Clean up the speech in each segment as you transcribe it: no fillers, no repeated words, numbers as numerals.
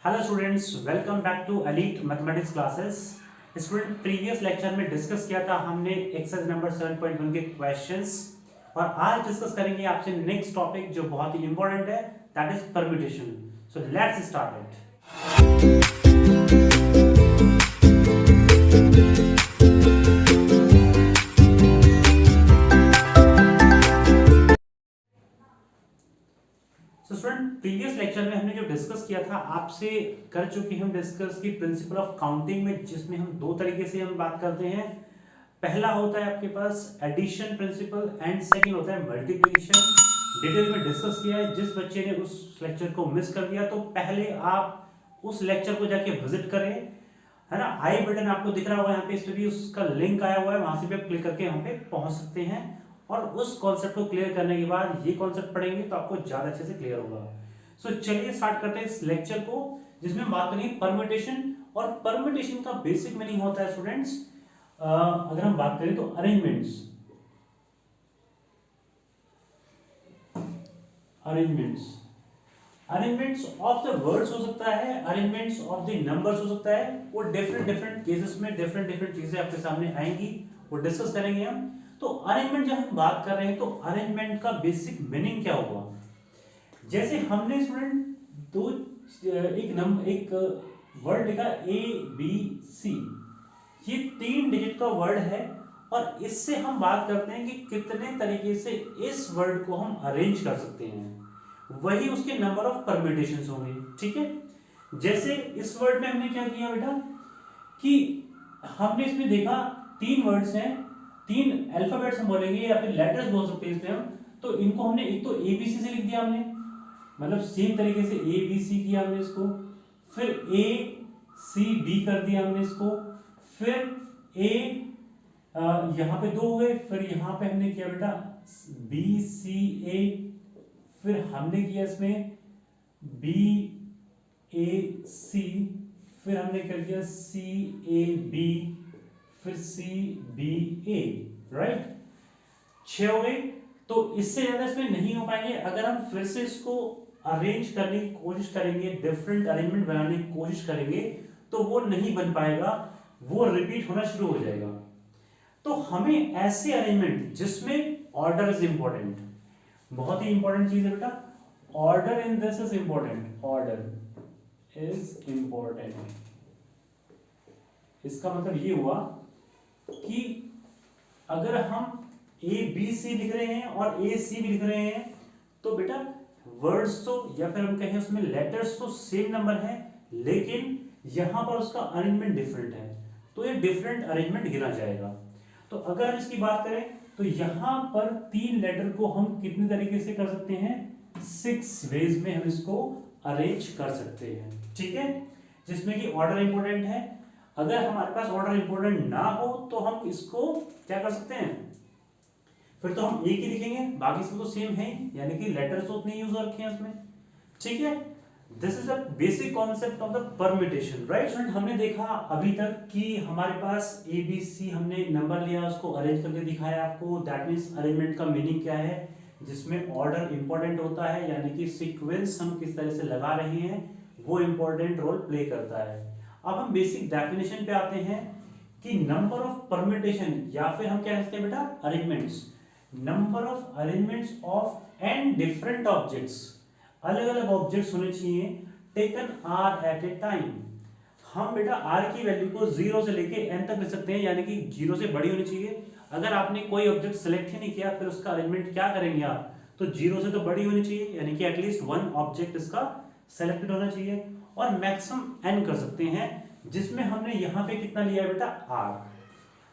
Hello students, welcome back to elite mathematics classes. Student, previous lecture में discuss किया था हमने एक्सरसाइज नंबर 7.1 के क्वेश्चंस, और आज डिस्कस करेंगे आपसे नेक्स्ट टॉपिक जो बहुत ही इंपॉर्टेंट है, that is permutation. So let's start it. तो स्टूडेंट, प्रीवियस लेक्चर में हमने जो डिस्कस किया था आपसे कर चुके हम डिस्कस की प्रिंसिपल ऑफ काउंटिंग में, जिसमें हम दो तरीके से हम बात करते हैं। पहला होता है आपके पास एडिशन प्रिंसिपल एंड सेकंड होता है मल्टीप्लिकेशन। डिटेल में डिस्कस किया है। जिस बच्चे ने उस लेक्चर को मिस कर दिया तो पहले आप उस लेक्चर को जाके विजिट करें, है ना। आई बटन आपको दिख रहा होगा यहाँ पे, इस पे भी उसका लिंक आया हुआ है, वहां से भी आप क्लिक करके यहाँ पे पहुंच सकते हैं। और उस कॉन्सेप्ट को क्लियर करने के बाद ये कॉन्सेप्ट पढ़ेंगे तो आपको ज्यादा अच्छे से क्लियर होगा। सो चलिए स्टार्ट करते हैं इस लेक्चर को, जिसमें हम बात करेंगे परम्यूटेशन। और परम्यूटेशन का बेसिक मीनिंग होता है स्टूडेंट्स, अगर हम बात करें तो arrangements arrangements of the words हो सकता है, अरेंजमेंट्स ऑफ द नंबर्स हो सकता है। वो डिफरेंट केसेस में डिफरेंट चीजें आपके सामने आएंगी, वो डिस्कस करेंगे हम। तो अरेंजमेंट जब हम बात कर रहे हैं तो अरेंजमेंट का बेसिक मीनिंग क्या होगा। जैसे हमने स्टूडेंट एक वर्ड लिखा ABC, ये 3 डिजिट का वर्ड है, और इससे हम बात करते हैं कि कितने तरीके से इस वर्ड को हम अरेंज कर सकते हैं। वही उसके नंबर ऑफ परम्यूटेशंस होंगे, ठीक है। जैसे इस वर्ड में हमने क्या किया बेटा कि हमने इसमें देखा 3 वर्ड्स हैं, 3 अल्फाबेट्स हम बोलेंगे या फिर लेटर्स बोल सकते हैं इसमें हम। तो इनको हमने एक तो ABC से लिख दिया हमने, मतलब सेम तरीके से ABC किया हमने इसको, फिर ACB कर दिया हमने इसको, फिर यहाँ पे 2 हुए, फिर यहाँ पे हमने किया बेटा BCA, फिर हमने किया इसमें BAC, फिर हमने कर दिया CAB, फिर CBA, राइट। 6 हो गए। तो इससे ज्यादा इसमें नहीं हो पाएंगे। अगर हम फिर से इसको अरेंज करने की कोशिश करेंगे, डिफरेंट अरेंजमेंट बनाने की कोशिश करेंगे, तो वो नहीं बन पाएगा, वो रिपीट होना शुरू हो जाएगा। तो हमें ऐसे अरेंजमेंट जिसमें ऑर्डर इज इंपॉर्टेंट, बहुत ही इंपॉर्टेंट चीज है बेटा, order in this is important, order is important. इसका मतलब ये हुआ कि अगर हम ABC लिख रहे हैं और AC भी लिख रहे हैं तो बेटा वर्ड्स तो, या फिर हम कहें उसमें लेटर्स तो सेम नंबर है, लेकिन यहां पर उसका अरेंजमेंट डिफरेंट है, तो ये डिफरेंट अरेंजमेंट गिना जाएगा। तो अगर हम इसकी बात करें तो यहां पर 3 लेटर को हम कितने तरीके से कर सकते हैं, 6 वेज में हम इसको अरेंज कर सकते हैं, ठीक है। जिसमें कि ऑर्डर इंपॉर्टेंट है। अगर हमारे पास ऑर्डर इंपॉर्टेंट ना हो तो हम इसको क्या कर सकते हैं, फिर तो हम एक ही लिखेंगे, बाकी सब तो सेम है, यानी कि लेटर्स तो उतने यूज रखे हैं उसमें, ठीक है। This is the basic concept of the permutation, right student. हमने देखा अभी तक कि हमारे पास ABC, हमने नंबर लिया, उसको अरेंज करके दिखाया आपको। दैट मींस अरेंजमेंट का मीनिंग क्या है, जिसमें ऑर्डर इंपॉर्टेंट होता है, यानी कि सीक्वेंस हम किस तरह से लगा रहे हैं वो इंपॉर्टेंट रोल प्ले करता है। अब हम बेसिक डेफिनेशन पे आते हैं कि नंबर ऑफ परम्यूटेशन, या फिर हम क्या कहते हैं बेटा arrangements, number of arrangements of n different objects, अलग अलग ऑब्जेक्ट्स होने चाहिए, taken r at a time. हम बेटा आर की वैल्यू को 0 से लेके n तक लिख सकते हैं, यानी कि 0 से बड़ी होनी चाहिए। अगर आपने कोई ऑब्जेक्ट सेलेक्ट ही नहीं किया, फिर उसका अरेंजमेंट क्या करेंगे आप, तो 0 से तो बड़ी होनी चाहिए, यानी कि एटलीस्ट 1 ऑब्जेक्ट इसका सेलेक्टेड होना चाहिए। और मैक्सिमम n कर सकते हैं, जिसमें हमने यहाँ पे कितना लिया है बेटा r।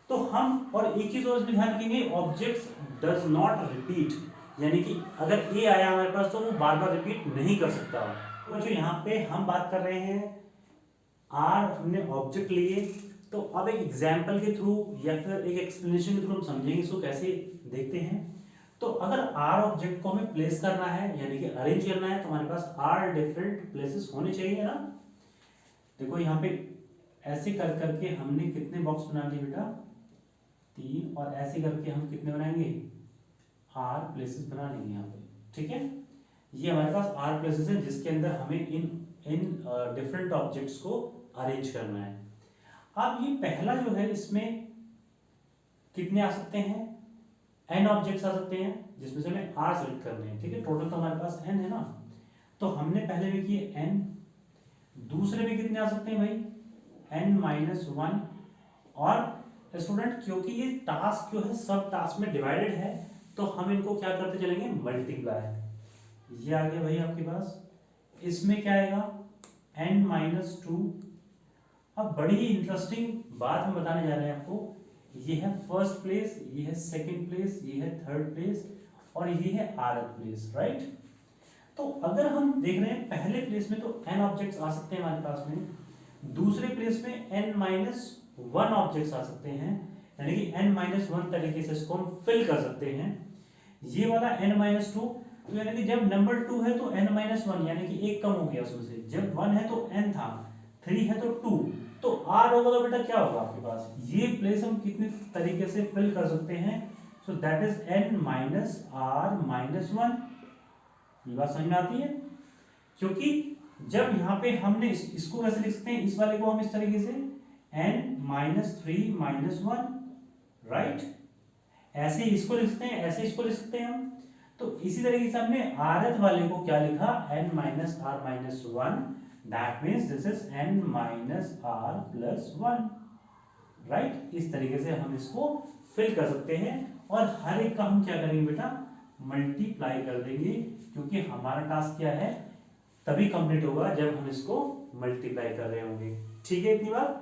तो हम और एक चीज और इसमें ध्यान रखेंगे, ऑब्जेक्ट्स डज नॉट रिपीट, यानी कि अगर ए आया हमारे पास तो वो बार बार रिपीट नहीं कर सकता। तो जो यहाँ पे हम बात कर रहे हैं आर, हमने ऑब्जेक्ट लिए, तो अब एक एग्जाम्पल के थ्रू या फिर एक एक्सप्लेनेशन के थ्रू हम समझेंगे इसको कैसे, देखते हैं। तो अगर आर ऑब्जेक्ट को हमें प्लेस करना है, यानी कि अरेंज करना है, तो हमारे पास आर डिफरेंट प्लेसेस होने चाहिए ना। देखो यहाँ पे ऐसे कर करके हमने कितने बॉक्स बना लिए बेटा, 3, और ऐसे करके हम कितने बनाएंगे, R प्लेसेस बना लेंगे यहाँ पे, ठीक है। ये हमारे पास R प्लेसेस हैं, जिसके अंदर हमें इन इन डिफरेंट ऑब्जेक्ट्स को अरेंज करना है। अब ये पहला जो है इसमें कितने आ सकते हैं, n ऑब्जेक्ट्स आ सकते हैं, जिसमें से हमें r सेलेक्ट करने हैं। ठीक है, टोटल तो हमारे पास n है ना, तो हमने पहले भी किए n, दूसरे भी कितने आ सकते हैं भाई n-1। और स्टूडेंट क्योंकि ये टास्क जो है सब टास्क में डिवाइडेड है, तो हम इनको क्या करते चलेंगे, मल्टीप्लाई। ये आ गया भाई आपके पास, इसमें क्या आएगा n-2। अब बड़ी ही इंटरेस्टिंग बात हम बताने जा रहे हैं आपको। ये है फर्स्ट प्लेस, ये है सेकंड प्लेस, ये है थर्ड प्लेस और ये है आरथ प्लेस, राइट। तो अगर हम देख रहे हैं पहले प्लेस में तो n ऑब्जेक्ट्स आ सकते हैं हमारे पास में, दूसरे प्लेस में n-1 ऑब्जेक्ट्स आ सकते हैं, यानी कि n-1 तरीके से इसको हम फिल कर सकते हैं। ये वाला n-2, तो यानी कि जब नंबर 2 है तो n-1 यानी कि एक कम हो गया उसमें से, जब 1 है तो n था, 3 है तो 2, तो r होगा तो बेटा क्या होगा आपके पास, ये प्लेस हम कितने तरीके से फिल कर सकते हैं, सो दैट इज n-r-1। ये बात समझ में आती है, क्योंकि जब यहाँ पे हमने इसको कैसे लिख सकते हैं, इस वाले को हम इस तरीके से n-3-1, राइट, ऐसे इसको लिख सकते हैं, ऐसे इसको लिख सकते हैं हम। तो इसी तरीके से हमने आरत वाले को क्या लिखा, n-r-1, that means this is n-r+1, right. इस तरीके से हम इसको फिल कर सकते हैं और हर एक का हम क्या करेंगे बेटा, मल्टीप्लाई कर देंगे, क्योंकि हमारा टास्क क्या है, तभी कंप्लीट होगा जब हम इसको मल्टीप्लाई कर रहे होंगे। ठीक है, इतनी बात।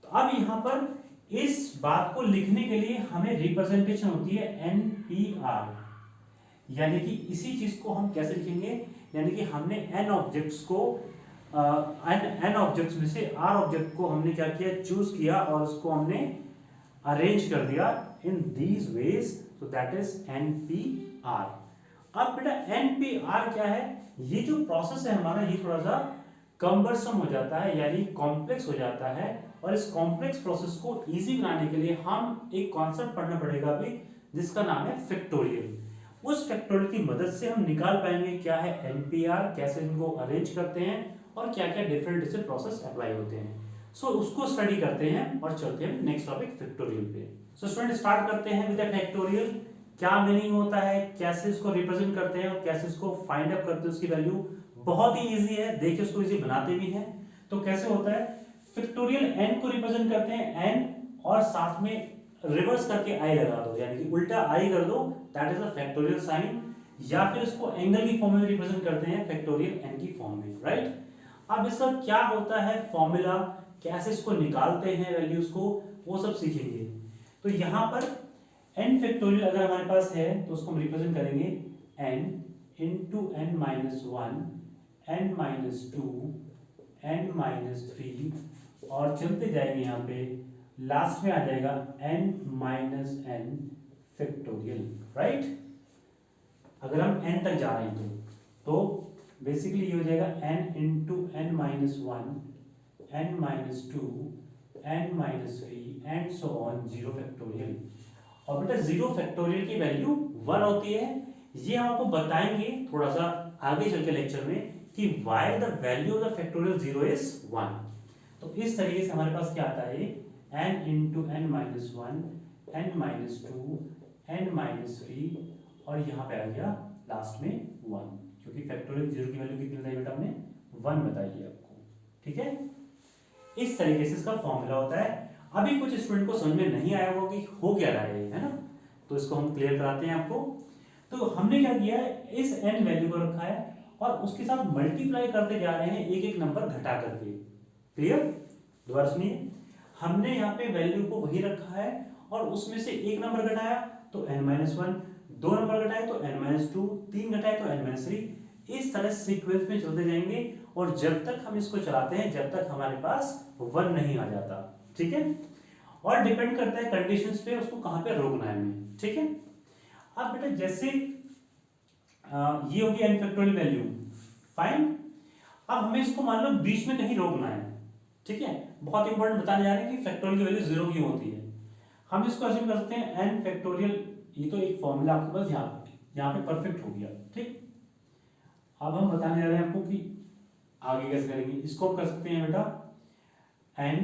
तो अब यहाँ पर इस बात को लिखने के लिए हमें रिप्रेजेंटेशन होती है NPR, यानी कि इसी चीज को हम कैसे लिखेंगे, यानी कि हमने n ऑब्जेक्ट्स को n ऑब्जेक्ट्स में से r ऑब्जेक्ट को हमने क्या किया, चूज किया और उसको हमने अरेंज कर दिया in these veg, so that is NPR। अब बेटा NPR क्या है, ये जो प्रोसेस है हमारा, ये थोड़ा सा कम्बरसम हो जाता है, यानी कॉम्प्लेक्स हो जाता है, और इस कॉम्प्लेक्स प्रोसेस को इजी बनाने के लिए हम एक कॉन्सेप्ट पढ़ना पड़ेगा अभी, जिसका नाम है फैक्टोरियल। उस फैक्टोरियल की मदद से हम निकाल पाएंगे क्या है NPR, कैसे इनको अरेंज करते हैं और क्या क्या डिफरेंट डिफरेंट प्रोसेस अप्लाई होते हैं। सो उसको स्टडी करते हैं और चलते हैं नेक्स्ट टॉपिक फैक्टोरियल पे। सो स्टूडेंट स्टार्ट करते हैं विद फैक्टोरियल। क्या मीनिंग होता है, कैसे इसको रिप्रेजेंट करते हैं और कैसे इसको फाइंड अप करते हैं उसकी वैल्यू, बहुत ही इजी है, देखिए उसको इजी बनाते भी हैं। तो कैसे होता है, फैक्टोरियल n को रिप्रेजेंट करते हैं n और साथ में रिवर्स करके i लगा दो, यानी कि उल्टा i कर दो, that is a factorial sign, या फिर इसको एंगल की फॉर्म में रिप्रेजेंट करते हैं फैक्टोरियल n की फॉर्म में, राइट। अब इसका क्या होता है फॉर्मूला, कैसे इसको निकालते हैं वैल्यूज को, वो सब सीखेंगे। तो यहाँ पर n फैक्टोरियल अगर हमारे पास है तो उसको हम रिप्रेजेंट करेंगे n into n-1, n-2, n-3 और चलते जाएंगे, यहाँ पे लास्ट में आ जाएगा n-n फैक्टोरियल, राइट। अगर हम n तक जा रहे हैं तो बेसिकली ये हो जाएगा n into n-1, n-2, n-3 and so on 0 factorial. और बेटा 0 फैक्टोरियल की वैल्यू 1 होती है। ये हम आपको बताएंगे थोड़ा सा आगे चल के लेक्चर में कि why the value of the factorial 0 is 1। तो इस तरीके से हमारे पास क्या आता है, n into n-1, n-2, n-3 और यहाँ पे आ गया लास्ट में 1, क्योंकि फैक्टोरियल 0 की वैल्यू कितनी बताई बेटा हमने, 1 बताई है आपको। ठीक है, इस तरीके से इसका फॉर्मूला होता है। अभी कुछ स्टूडेंट को समझ में नहीं आया होगा कि हो क्या रहा है ना, तो इसको हम क्लियर कराते हैं आपको। तो हमने क्या किया है, इस n वैल्यू को रखा है और उसके साथ मल्टीप्लाई करते जा रहे हैं एक एक नंबर घटा करके। क्लियर, दोबारा सुनिए, हमने यहाँ पे वैल्यू को वही रखा है और उसमें से एक नंबर घटाया तो n-1, दो नंबर घटाए तो n-2, तीन घटाए तो n-3, इस तरह सीक्वेंस में चलते जाएंगे और जब तक हम इसको चलाते हैं जब तक हमारे पास 1 नहीं आ जाता। ठीक है, और डिपेंड करता है कंडीशंस पे, उसको कहां पे रोकना है हमें। ठीक है, अब बेटा जैसे ये होगी n फैक्टोरियल वैल्यू, फाइन। अब हमें इसको मान लो बीच में कहीं रोकना है। ठीक है, बहुत इंपॉर्टेंट बताने जा रहे हैं कि फैक्टोरियल की वैल्यू 0 क्यों होती है। हम इसको अज्यूम कर सकते हैं n फैक्टोरियल, ये तो एक फॉर्मूला आपके पास यहाँ पे परफेक्ट हो गया। ठीक, अब हम बताने जा रहे हैं आपको कि आगे कैसे करेंगे, इसको हम कर सकते हैं बेटा n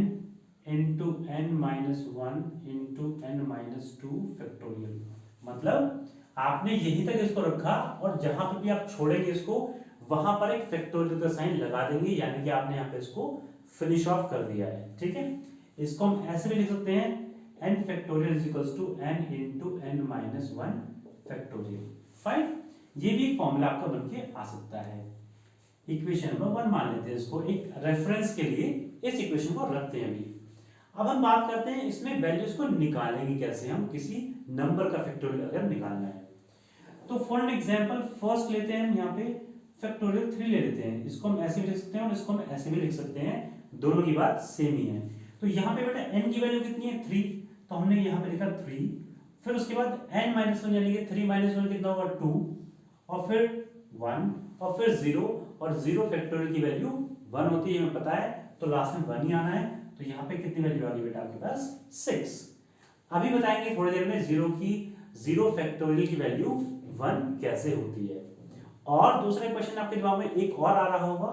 into n minus one into n minus two factorial. मतलब आपने यहीं तक इसको रखा और जहां पर भी आप छोड़ेंगे इसको वहां पर एक फैक्टोरियल का साइन लगा देंगे, यानी कि आपने यहाँ पे इसको फिनिश ऑफ कर दिया है। ठीक है, इसको हम ऐसे भी लिख सकते हैं n factorial is equals to n into n minus one factorial. Fine, ये भी एक फॉर्मूला आपका बनके आ सकता है। इक्वेशन नंबर 1 मान लेते हैं इसको, एक रेफरेंस के लिए इस इक्वेशन को रखते हैं अभी। अब हम बात करते हैं इसमें वैल्यूज को निकालेंगे कैसे, हम किसी नंबर का फैक्टोरियल अगर निकालना है तो फॉर एग्जांपल फर्स्ट लेते हैं हम यहाँ पे फैक्टोरियल 3 ले लेते हैं। इसको हम ऐसे भी लिख सकते हैं और इसको हम ऐसे भी लिख सकते हैं, दोनों की बात सेम ही है। तो यहाँ पे बेटा n की वैल्यू कितनी है 3, तो हमने यहाँ पे लिखा 3, फिर उसके बाद n माइनस वन यानी कि 3 माइनस वन कितना होगा 2, और फिर 1 और फिर 0, और 0 फैक्टोरियल की वैल्यू 1 होती है हमें पता है, तो लास्ट में 1 ही आना है। तो यहाँ पे कितनी वैल्यू आ गई बेटा आपके पास 6। अभी बताएंगे थोड़ी देर में 0 फैक्टोरियल की वैल्यू 1 कैसे होती है। और दूसरा क्वेश्चन आपके दिमाग में एक और आ रहा होगा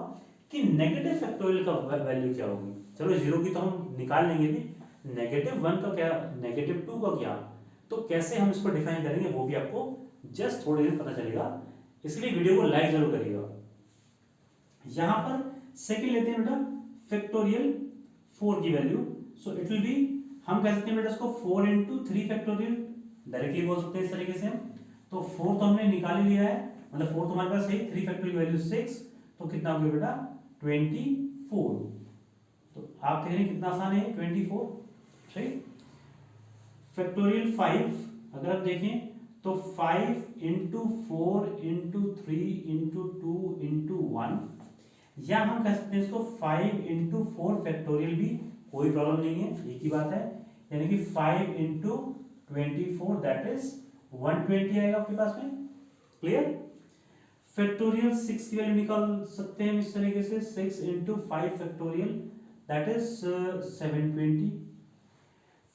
कि नेगेटिव फैक्टोरियल का वैल्यू क्या होगी। चलो 0 की तो हम निकाल लेंगे भी, -1 का क्या, -2 का क्या, तो कैसे हम इसको डिफाइन करेंगे वो भी आपको जस्ट थोड़ी देर पता चलेगा, इसलिए वीडियो को लाइक जरूर करिएगा। यहां पर सेकंड लेते हैं बेटा फैक्टोरियल 4 की value, so it will be, हम कह सकते हैं बेटा इसको 4 इंटू 3 फैक्टोरियल, डायरेक्टली बोल सकते हैं इस तरीके से हम। तो 4 तो हमने निकाल लिया है, मतलब 4 तो हमारे पास है, 3 फैक्टोरियल वैल्यू 6, तो कितना हो गया बेटा 24। तो आप देख रहे हैं कितना आसान है 24, सही। फैक्टोरियल 5 अगर आप देखें तो 5 इंटू 4 इंटू 3 इंटू 2 इंटू 1, या हम कह सकते हैं इसको 5 इंटू 4 फैक्टोरियल भी, कोई प्रॉब्लम नहीं है, एक ही बात है। यानी कि 5 इंटू 24 दैट इज 120 आएगा आपके पास में, क्लियर। फैक्टोरियल 6 की वैल्यू निकाल सकते हैं इस तरीके से, 6 into 5 factorial that is 720।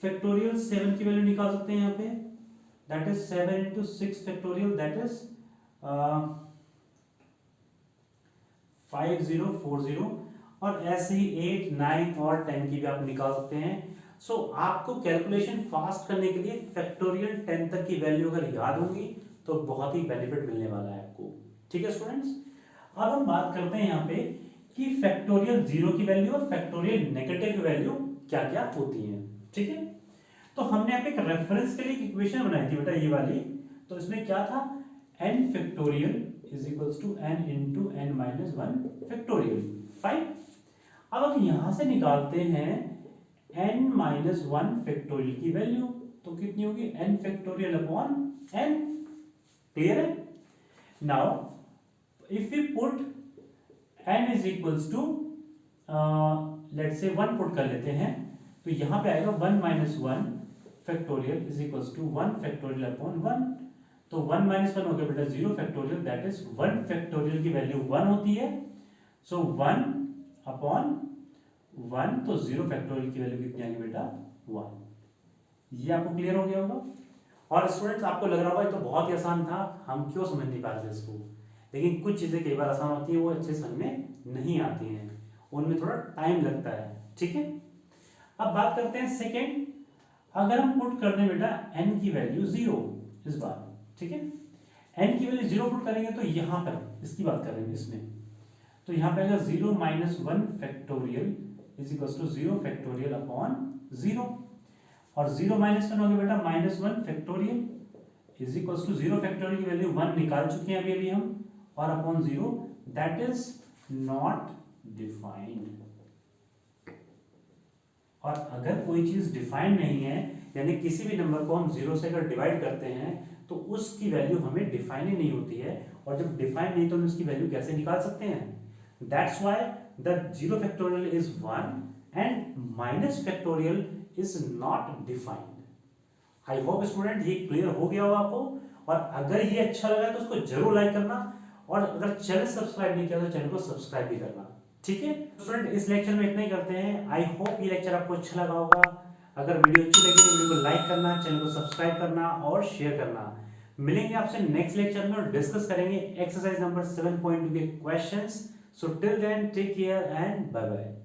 Factorial 7 की वैल्यू निकाल सकते हैं यहाँ पे, that is 7 into 6 factorial that is 5040, और ऐसे ही 8, 9 और 10 की भी आप निकाल सकते हैं। सो आपको कैलकुलेशन फास्ट करने के लिए फैक्टोरियल 10 तक की वैल्यू अगर याद होंगी तो बहुत ही बेनिफिट मिलने वाला है आपको। ठीक है स्टूडेंट्स, अब हम बात करते हैं यहाँ पे कि फैक्टोरियल 0 की वैल्यू और फैक्टोरियल नेगेटिव की वैल्यू क्या क्या होती है। ठीक है, तो हमने यहाँ पे एक रेफरेंस के लिए एक इक्वेशन बनाई थी बेटा ये वाली, तो इसमें क्या था n factorial is equals to n into n minus one factorial. Fine, अब हम यहां से निकालते हैं n माइनस वन फैक्टोरियल की वैल्यू, तो कितनी होगी n factorial upon n, clear है। Now if we put n is equals to let's say 1 put कर लेते हैं, तो यहां पे आएगा 1 minus one factorial is equals to 1 factorial upon 1, तो 1 माइनस 1 हो गया बेटा 0 फैक्टोरियल दैट इज 1 फैक्टोरियल की वैल्यू 1 होती है, सो 1 अपॉन 1, तो 0 फैक्टोरियल की वैल्यू कितनी आ गई बेटा 1। ये आपको क्लियर हो गया होगा। और स्टूडेंट्स आपको लग रहा होगा ये तो बहुत ही आसान था, हम क्यों समझ नहीं पा रहे थे इसको, लेकिन कुछ चीजें कई बार आसान होती है वो अच्छे समझ में नहीं आती हैं, उनमें थोड़ा टाइम लगता है। ठीक है, अब बात करते हैं सेकेंड, अगर हम पुट कर दें बेटा n की वैल्यू 0 इस बार, ठीक है, n की वैल्यू 0 पुट करेंगे तो यहां पर इसकी बात करेंगे इसमें, तो यहां पे आएगा 0 minus one factorial is equals to 0 factorial upon 0, और 0 माइनस वन हो गया बेटा minus one factorial is equals to 0 factorial की वैल्यू 1 निकाल चुके हैं अभी हम, और upon 0 that is not defined. और अगर कोई चीज डिफाइंड नहीं है, यानी किसी भी नंबर को हम 0 से अगर डिवाइड करते हैं तो उसकी वैल्यू हमें डिफाइन ही नहीं होती है, और जब डिफाइन नहीं तो हम उसकी वैल्यू कैसे निकाल सकते हैं। That's why the 0 factorial is 1 and minus factorial is not defined. I hope student ये क्लियर हो गया होगा आपको, और अगर ये अच्छा लगा तो उसको जरूर लाइक करना, और अगर चैनल सब्सक्राइब नहीं किया तो चैनल को सब्सक्राइब भी करना। ठीक है स्टूडेंट, इस लेक्चर में इतना ही करते हैं। आई होप ये लेक्चर आपको अच्छा लगा होगा। अगर वीडियो अच्छी लगी तो वीडियो को लाइक करना, चैनल को सब्सक्राइब करना और शेयर करना। मिलेंगे आपसे नेक्स्ट लेक्चर में और डिस्कस करेंगे एक्सरसाइज नंबर 7.2 के questions. So till then take care and bye bye.